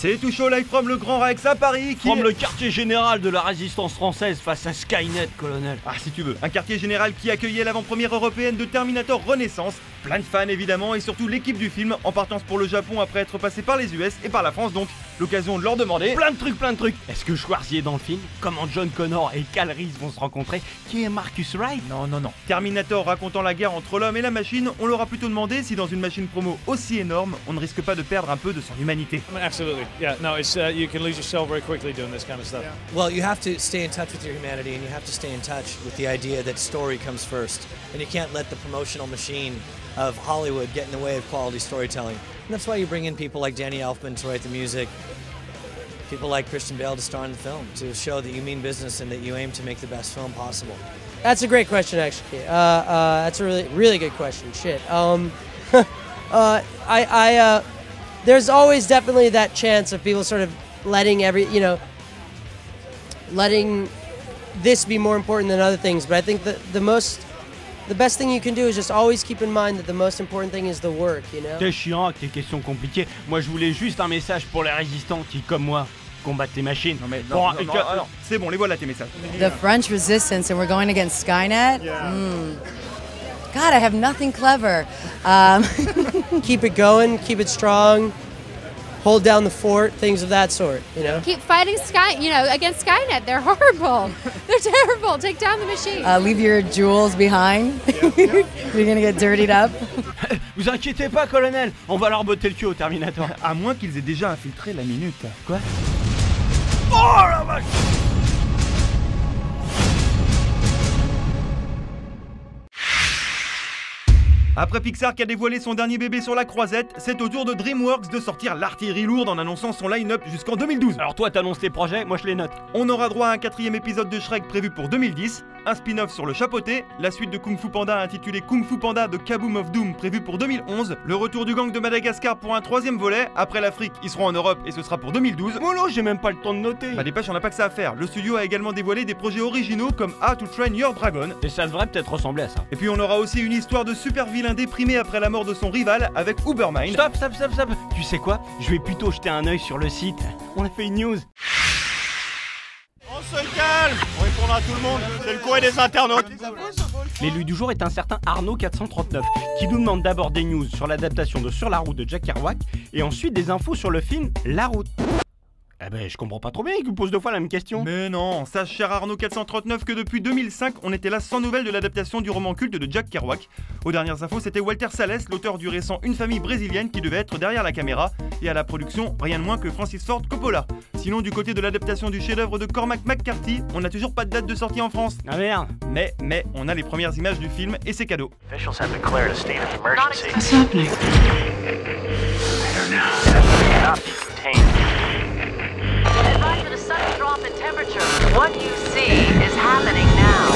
C'est tout chaud live from le Grand Rex à Paris qui From le quartier général de la résistance française face à Skynet, colonel. Ah si tu veux, un quartier général qui accueillait l'avant-première européenne de Terminator Renaissance. Plein de fans évidemment et surtout l'équipe du film en partance pour le Japon après être passé par les US et par la France donc. L'occasion de leur demander Plein de trucs. Est-ce que Schwarzy est dans le film? Comment John Connor et Cal Reese vont se rencontrer? Qui est Marcus Wright? Non. Terminator racontant la guerre entre l'homme et la machine, on leur a plutôt demandé si dans une machine promo aussi énorme, on ne risque pas de perdre un peu de son humanité. Absolutely, yeah. No, it's you can lose yourself very quickly doing this kind of stuff. Well, you have to stay in touch with your humanity, and you have to stay in touch with the idea that story comes first, and you can't let the promotional machine of Hollywood get in the way of quality storytelling. And that's why you bring in people like Danny Elfman to write the music, people like Christian Bale to star in the film, to show that you mean business and that you aim to make the best film possible. That's a great question, actually. That's a really good question. Shit. There's always definitely that chance of people sort of letting letting this be more important than other things. But I think that the best thing you can do is just always keep in mind that the most important thing is the work, you know? T'es chiant avec tes questions compliquées. Moi, je voulais juste un message pour les résistants qui, comme moi, combattent les machines. Non, c'est bon, les voilà tes messages. The French resistance, and we're going against Skynet? Yeah. God, I have nothing clever. Keep it going, keep it strong, hold down the fort, things of that sort, you know? Keep fighting against Skynet. They're horrible. They're terrible. Take down the machine. Leave your jewels behind. You're gonna get dirtied up. Vous inquiétez pas, colonel, on va leur botter le cul au Terminator. À moins qu'ils aient déjà infiltré la minute. Quoi? Oh la vache! Après Pixar qui a dévoilé son dernier bébé sur la croisette, c'est au tour de DreamWorks de sortir l'artillerie lourde en annonçant son line-up jusqu'en 2012. Alors toi t'annonces tes projets, moi je les note. On aura droit à un 4e épisode de Shrek prévu pour 2010, un spin-off sur le chapeauté, la suite de Kung Fu Panda intitulée Kung Fu Panda The Kaboom of Doom prévu pour 2011, le retour du gang de Madagascar pour un 3e volet, après l'Afrique ils seront en Europe et ce sera pour 2012. Mollo, j'ai même pas le temps de noter. Bah dépêche, on n'a pas que ça à faire. Le studio a également dévoilé des projets originaux comme How to Train Your Dragon. Et ça devrait peut-être ressembler à ça. Et puis on aura aussi une histoire de super vilain déprimé après la mort de son rival avec Ubermind. Stop. Tu sais quoi? Je vais plutôt jeter un œil sur le site. On a fait une news. On se calme. On répondra à tout le monde. C'est le courrier des internautes. L'élu du jour est un certain Arnaud 439 qui nous demande d'abord des news sur l'adaptation de Sur la route de Jack Kerouac et ensuite des infos sur le film La route. Eh ben, je comprends pas trop bien, il vous pose 2 fois la même question. Mais non, sache cher Arnaud 439 que depuis 2005, on était là sans nouvelles de l'adaptation du roman culte de Jack Kerouac. Aux dernières infos, c'était Walter Salles, l'auteur du récent Une famille brésilienne qui devait être derrière la caméra et à la production, rien de moins que Francis Ford Coppola. Sinon, du côté de l'adaptation du chef-d'œuvre de Cormac McCarthy, on n'a toujours pas de date de sortie en France. Ah merde. Mais, on a les premières images du film et c'est cadeau. Officials have declared a state of emergency. What's happening? Cannot be contained. Advise of a sudden drop in temperature. What you see is happening now.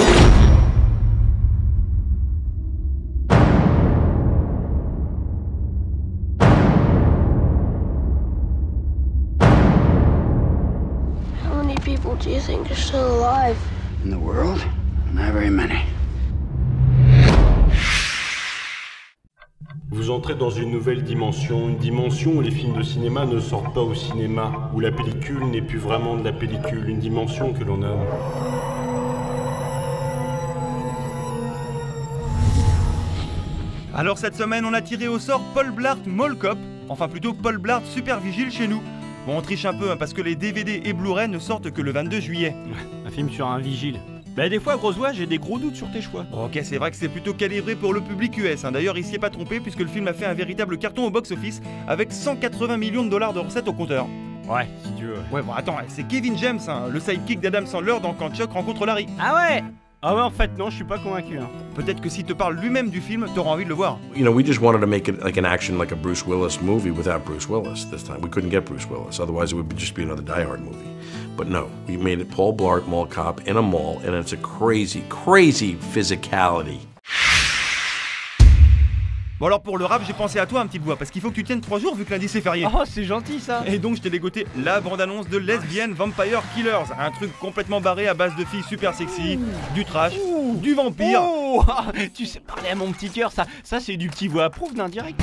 How many people do you think are still alive? In the world? Not very many. Vous entrez dans une nouvelle dimension, une dimension où les films de cinéma ne sortent pas au cinéma, où la pellicule n'est plus vraiment de la pellicule, une dimension que l'on nomme. Alors cette semaine, on a tiré au sort Paul Blart Mall Cop, enfin plutôt Paul Blart Super Vigile chez nous. Bon, on triche un peu hein, parce que les DVD et Blu-ray ne sortent que le 22 juillet. Un film sur un vigile. Bah des fois, grosse voix, j'ai des gros doutes sur tes choix. Ok, c'est vrai que c'est plutôt calibré pour le public US. Hein. D'ailleurs, il s'y est pas trompé puisque le film a fait un véritable carton au box-office avec 180 millions de dollars de recettes au compteur. Ouais, si tu veux. Ouais, bon, attends, c'est Kevin James, hein, le sidekick d'Adam Sandler dans Quand Chuck rencontre Larry. Ah ouais? Ah ouais, en fait, non, je suis pas convaincu. Hein. Peut-être que s'il te parle lui-même du film, t'auras envie de le voir. You know, we just wanted to make it like an action, like a Bruce Willis movie without Bruce Willis this time. We couldn't get Bruce Willis, otherwise it would just be another Die Hard movie. But no, we made it Paul Blart Mall Cop in a mall, and it's a crazy, crazy physicality. Bon alors pour le rap, j'ai pensé à toi un petit bois, parce qu'il faut que tu tiennes 3 jours vu que lundi c'est férié. Oh, c'est gentil ça. Et donc je t'ai dégoté la bande-annonce de Lesbian Vampire Killers, un truc complètement barré à base de filles super sexy, du trash, du vampire. Oh, tu sais parler à mon petit cœur, ça c'est du petit voix approuve d'un direct.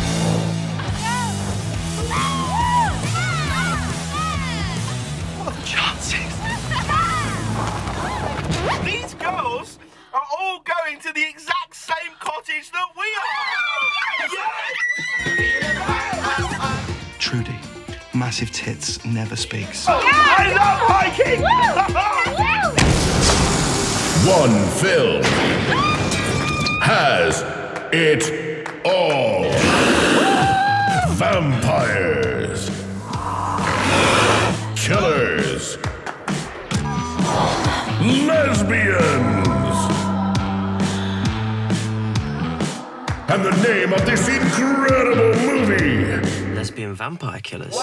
These girls are all going to the exact same cottage that we are! Trudy, massive tits, never speaks. I love hiking! One film has it all. Vampires, killers, lesbians, and the name of this incredible movie: Lesbian vampire killers.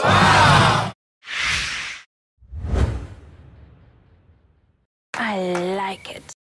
I like it.